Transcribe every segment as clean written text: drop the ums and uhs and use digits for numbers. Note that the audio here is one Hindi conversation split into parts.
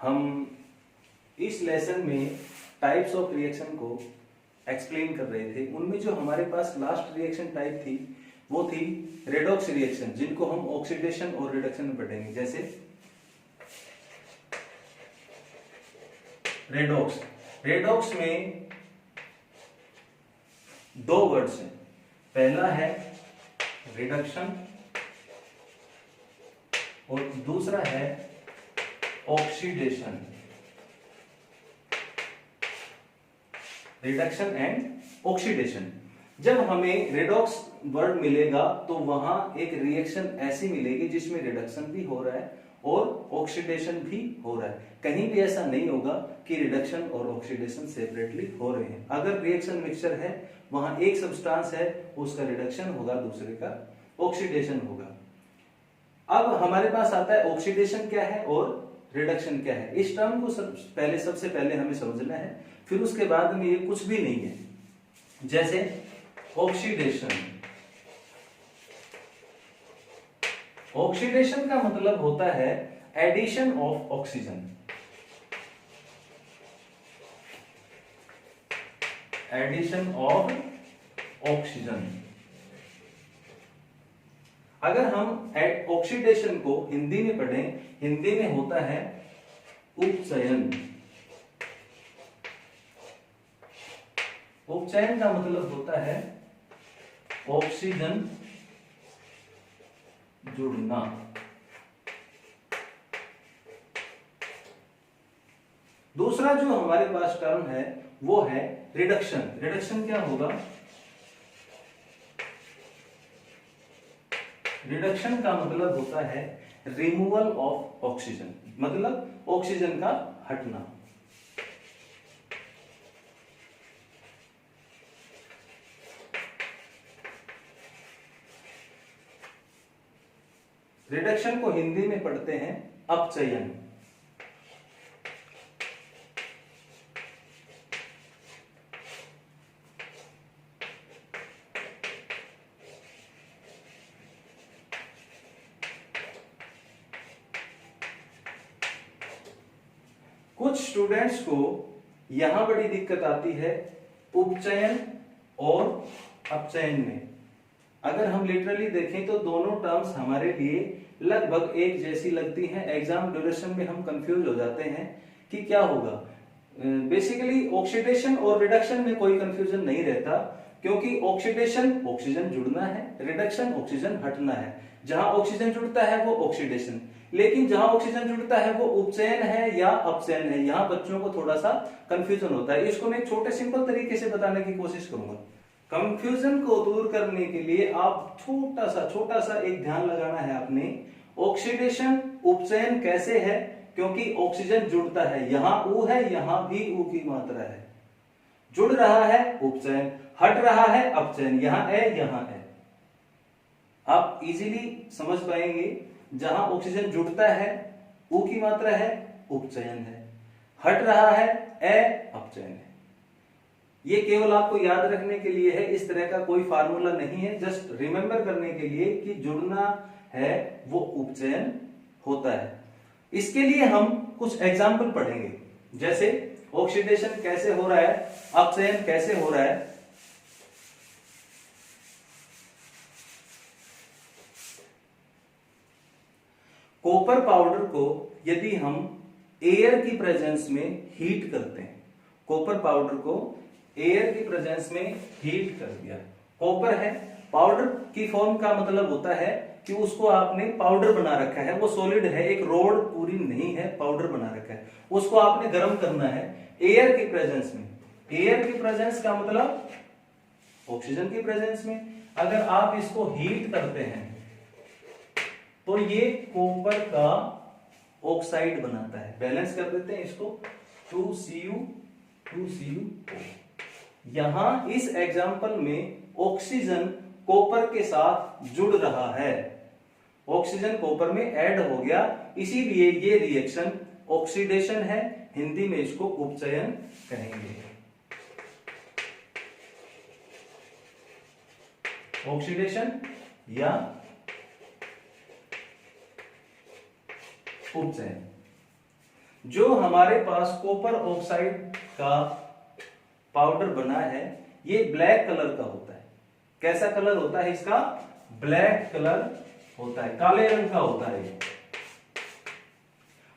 हम इस लेसन में टाइप्स ऑफ रिएक्शन को एक्सप्लेन कर रहे थे। उनमें जो हमारे पास लास्ट रिएक्शन टाइप थी वो थी रेडॉक्स रिएक्शन, जिनको हम ऑक्सीडेशन और रिडक्शन में पढ़ेंगे। जैसे रेडॉक्स, रेडॉक्स में दो वर्ड्स हैं। पहला है रिडक्शन और दूसरा है ऑक्सीडेशन। Reduction and oxidation. जब हमें रेडॉक्स वर्ड मिलेगा तो वहां एक रिएक्शन ऐसी मिलेगी जिसमें रिडक्शन भी हो रहा है और ऑक्सीडेशन भी हो रहा है। कहीं भी ऐसा नहीं होगा कि रिडक्शन और ऑक्सीडेशन सेपरेटली हो रहे हैं। अगर रिएक्शन मिक्सचर है, वहां एक सब्सटेंस है, उसका रिडक्शन होगा, दूसरे का ऑक्सीडेशन होगा। अब हमारे पास आता है ऑक्सीडेशन क्या है और रिडक्शन क्या है। इस टर्म को सबसे पहले हमें समझना है, फिर उसके बाद में ये कुछ भी नहीं है। जैसे ऑक्सीडेशन, ऑक्सीडेशन का मतलब होता है addition of oxygen. Addition of oxygen. अगर हम ऑक्सीडेशन को हिंदी में पढ़ें, हिंदी में होता है उपचयन। उपचयन का मतलब होता है ऑक्सीजन जुड़ना। दूसरा जो हमारे पास टर्म है वो है रिडक्शन। रिडक्शन क्या होगा? रिडक्शन का मतलब होता है रिमूवल ऑफ ऑक्सीजन, मतलब ऑक्सीजन का हटना। रिडक्शन को हिंदी में पढ़ते हैं अपचयन। कुछ स्टूडेंट्स को यहां बड़ी दिक्कत आती है उपचयन और अपचयन में। अगर हम लिटरली देखें तो दोनों टर्म्स हमारे लिए लगभग एक जैसी लगती हैं। एग्जाम ड्यूरेशन में हम कंफ्यूज हो जाते हैं कि क्या होगा। बेसिकली ऑक्सीडेशन और रिडक्शन में कोई कंफ्यूजन नहीं रहता, क्योंकि ऑक्सीडेशन ऑक्सीजन जुड़ना है, रिडक्शन ऑक्सीजन हटना है। जहां ऑक्सीजन जुड़ता है वो ऑक्सीडेशन, लेकिन जहां ऑक्सीजन जुड़ता है वो उपचयन है या अपचयन है। यहां बच्चों को थोड़ा सा कंफ्यूजन होता है। इसको मैं एक छोटे सिंपल तरीके से बताने की कोशिश करूंगा। कंफ्यूजन को दूर करने के लिए आप छोटा सा एक ध्यान लगाना है आपने। ऑक्सीडेशन उपचयन कैसे है? क्योंकि ऑक्सीजन जुड़ता है, यहां U है, यहां भी U की मात्रा है। जुड़ रहा है उपचयन, हट रहा है अपचयन। यहां है, यहां है। आप इजीली समझ पाएंगे। जहां ऑक्सीजन जुड़ता है U की मात्रा है, उपचयन है। हट रहा है अपचयन है। ये केवल आपको याद रखने के लिए है, इस तरह का कोई फार्मूला नहीं है। जस्ट रिमेंबर करने के लिए कि जुड़ना है वो उपचयन होता है। इसके लिए हम कुछ एग्जाम्पल पढ़ेंगे, जैसे ऑक्सीडेशन कैसे हो रहा है, अपचयन कैसे हो रहा है। कॉपर पाउडर को यदि हम एयर की प्रेजेंस में हीट करते हैं, कॉपर पाउडर को एयर की प्रेजेंस में हीट कर दिया। कॉपर है, पाउडर की फॉर्म का मतलब होता है कि उसको आपने पाउडर बना रखा है। वो सॉलिड है, एक रोड पूरी नहीं है, पाउडर बना रखा है। उसको आपने गर्म करना है एयर की प्रेजेंस में। एयर की प्रेजेंस का मतलब ऑक्सीजन की प्रेजेंस में। अगर आप इसको हीट करते हैं तो ये कॉपर का ऑक्साइड बनाता है। बैलेंस कर देते हैं इसको, 2Cu2Cu। यहां इस एग्जाम्पल में ऑक्सीजन कॉपर के साथ जुड़ रहा है, ऑक्सीजन कॉपर में ऐड हो गया, इसीलिए ये रिएक्शन ऑक्सीडेशन है। हिंदी में इसको उपचयन कहेंगे। ऑक्सीडेशन या उपचयन। जो हमारे पास कॉपर ऑक्साइड का पाउडर बना है ये ब्लैक कलर का होता है। कैसा कलर होता है इसका? ब्लैक कलर होता है, काले रंग का होता है।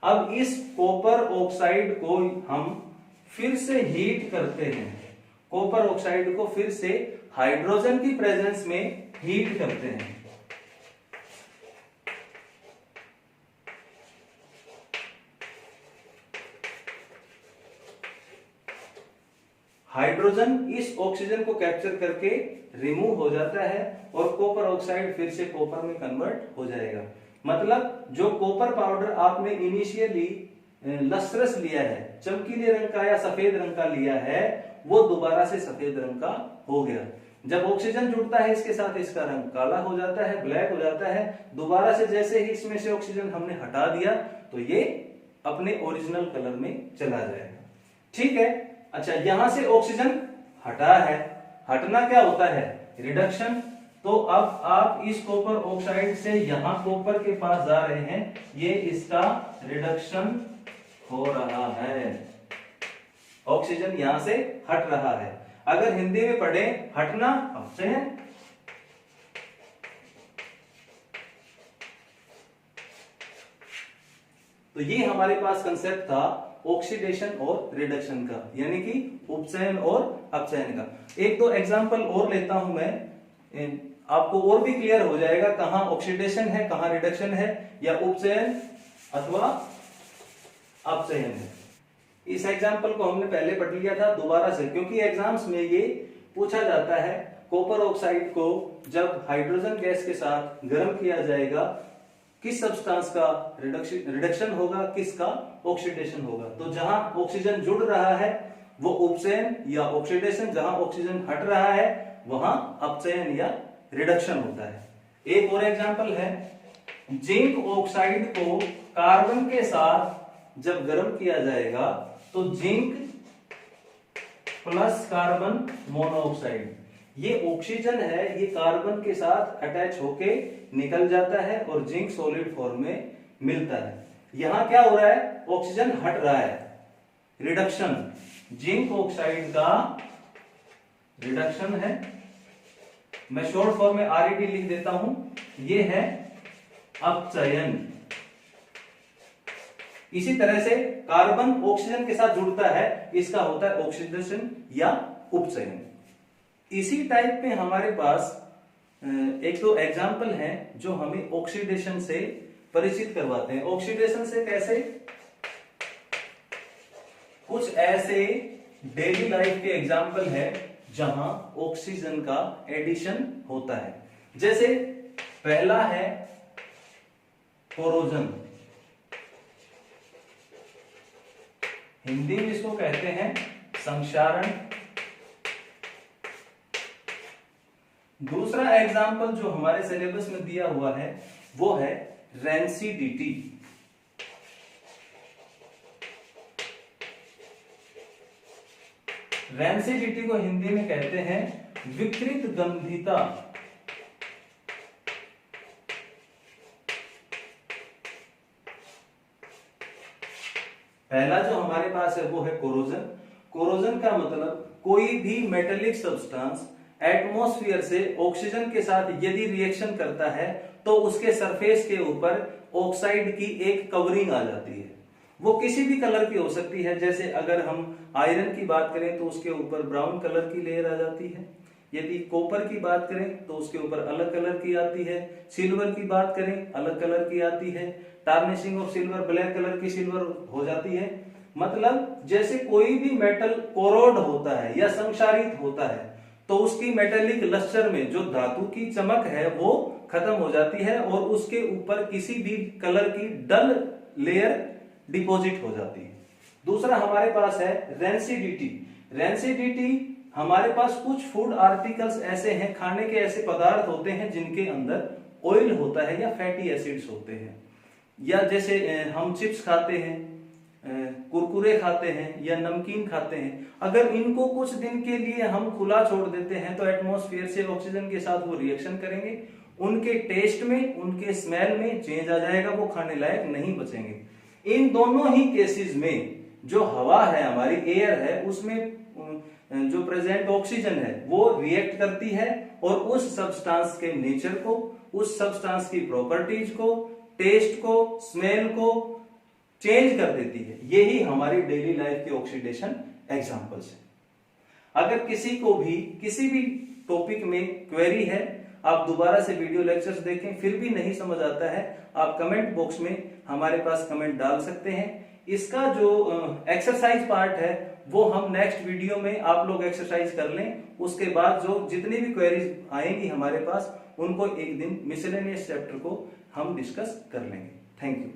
अब इस कॉपर ऑक्साइड को हम फिर से हीट करते हैं, कॉपर ऑक्साइड को फिर से हाइड्रोजन की प्रेजेंस में हीट करते हैं। हाइड्रोजन इस ऑक्सीजन को कैप्चर करके रिमूव हो जाता है और कॉपर ऑक्साइड फिर से कॉपर में कन्वर्ट हो जाएगा। मतलब जो कॉपर पाउडर आपने इनिशियली लस्ट्रस लिया है, चमकीले रंग का या सफेद रंग का लिया है, वो दोबारा से सफेद रंग का हो गया। जब ऑक्सीजन जुड़ता है इसके साथ इसका रंग काला हो जाता है, ब्लैक हो जाता है। दोबारा से जैसे ही इसमें से ऑक्सीजन हमने हटा दिया तो ये अपने ओरिजिनल कलर में चला जाएगा। ठीक है। अच्छा, यहां से ऑक्सीजन हटा है, हटना क्या होता है? रिडक्शन। तो अब आप इस कॉपर ऑक्साइड से यहां कॉपर के पास जा रहे हैं, ये इसका रिडक्शन हो रहा है, ऑक्सीजन यहां से हट रहा है। अगर हिंदी में पढ़े हटना अपचयन, तो ये हमारे पास कंसेप्ट था ऑक्सीडेशन और रिडक्शन का, यानी कि उपचयन और अपचयन का। एक दो एग्जांपल और लेता हूं मैं, आपको और भी क्लियर हो जाएगा कहां ऑक्सीडेशन है, कहां रिडक्शन है, या उपचयन अथवा अपचयन है। इस एग्जांपल को हमने पहले पढ़ लिया था, दोबारा से, क्योंकि एग्जाम्स में ये पूछा जाता है कॉपर ऑक्साइड को जब हाइड्रोजन गैस के साथ गर्म किया जाएगा किस सब्सटेंस का रिडक्शन होगा, किसका ऑक्सीडेशन होगा। तो जहां ऑक्सीजन जुड़ रहा है वो उपचयन या ऑक्सीडेशन, जहां ऑक्सीजन हट रहा है वहां अपचयन या रिडक्शन होता है। एक और एग्जांपल है, जिंक ऑक्साइड को कार्बन के साथ जब गर्म किया जाएगा तो जिंक प्लस कार्बन मोनोऑक्साइड, ये ऑक्सीजन है, ये कार्बन के साथ अटैच होके निकल जाता है और जिंक सॉलिड फॉर्म में मिलता है। यहां क्या हो रहा है? ऑक्सीजन हट रहा है, रिडक्शन। जिंक ऑक्साइड का रिडक्शन है, मैं शॉर्ट फॉर्म में RED लिख देता हूं, ये है अपचयन। इसी तरह से कार्बन ऑक्सीजन के साथ जुड़ता है, इसका होता है ऑक्सीडेशन या उपचयन। इसी टाइप में हमारे पास एक दो एग्जाम्पल हैं जो हमें ऑक्सीडेशन से परिचित करवाते हैं। ऑक्सीडेशन से कैसे? कुछ ऐसे डेली लाइफ के एग्जाम्पल है जहां ऑक्सीजन का एडिशन होता है। जैसे पहला है कोरोजन, हिंदी में इसको कहते हैं संक्षारण। दूसरा एग्जाम्पल जो हमारे सिलेबस में दिया हुआ है वो है रेंसिडिटी। रेंसिडिटी को हिंदी में कहते हैं विकृत गंधिता। पहला जो हमारे पास है वो है कोरोजन। कोरोजन का मतलब कोई भी मेटेलिक सब्सटेंस एटमॉस्फेयर से ऑक्सीजन के साथ यदि रिएक्शन करता है तो उसके सरफेस के ऊपर ऑक्साइड की एक कवरिंग आ जाती है। वो किसी भी कलर की हो सकती है, जैसे अगर हम आयरन की बात करें तो उसके ऊपर ब्राउन कलर की लेयर आ जाती है, यदि कॉपर की बात करें तो उसके ऊपर अलग कलर की आती है, सिल्वर की बात करें अलग कलर की आती है, tarnishing of silver, black colour की सिल्वर हो जाती है। मतलब जैसे कोई भी मेटल कोरोड होता है या संक्षारित होता है तो उसकी मेटेलिक लस्टर में जो धातु की चमक है वो खत्म हो जाती है और उसके ऊपर किसी भी कलर की डल लेयर डिपॉजिट हो जाती है। दूसरा हमारे पास है रेंसिडिटी। रेंसिडिटी हमारे पास कुछ फूड आर्टिकल्स ऐसे हैं, खाने के ऐसे पदार्थ होते हैं जिनके अंदर ऑयल होता है या फैटी एसिड्स होते हैं, या जैसे हम चिप्स खाते हैं, कुरकुरे खाते हैं या नमकीन खाते हैं। अगर इनको कुछ दिन के लिए हम खुला छोड़ देते हैं तो एटमॉस्फेयर से ऑक्सीजन के साथ वो रिएक्शन करेंगे, उनके टेस्ट में, उनके स्मेल में चेंज आ जाएगा, वो खाने लायक नहीं बचेंगे। इन दोनों ही केसेस में जो हवा है हमारी एयर है उसमें जो प्रेजेंट ऑक्सीजन है वो रिएक्ट करती है और उस सब्सटेंस के नेचर को, उस सब्सटेंस की प्रॉपर्टीज को, टेस्ट को, स्मेल को चेंज कर देती है। यही हमारी डेली लाइफ के ऑक्सीडेशन एग्जांपल्स है। अगर किसी को भी किसी भी टॉपिक में क्वेरी है, आप दोबारा से वीडियो लेक्चर्स देखें, फिर भी नहीं समझ आता है, आप कमेंट बॉक्स में हमारे पास कमेंट डाल सकते हैं। इसका जो एक्सरसाइज पार्ट है वो हम नेक्स्ट वीडियो में आप लोग एक्सरसाइज कर लें, उसके बाद जो जितनी भी क्वेरीज आएंगी हमारे पास उनको एक दिन मिसलेनियस चैप्टर को हम डिस्कस कर लेंगे। Thank you.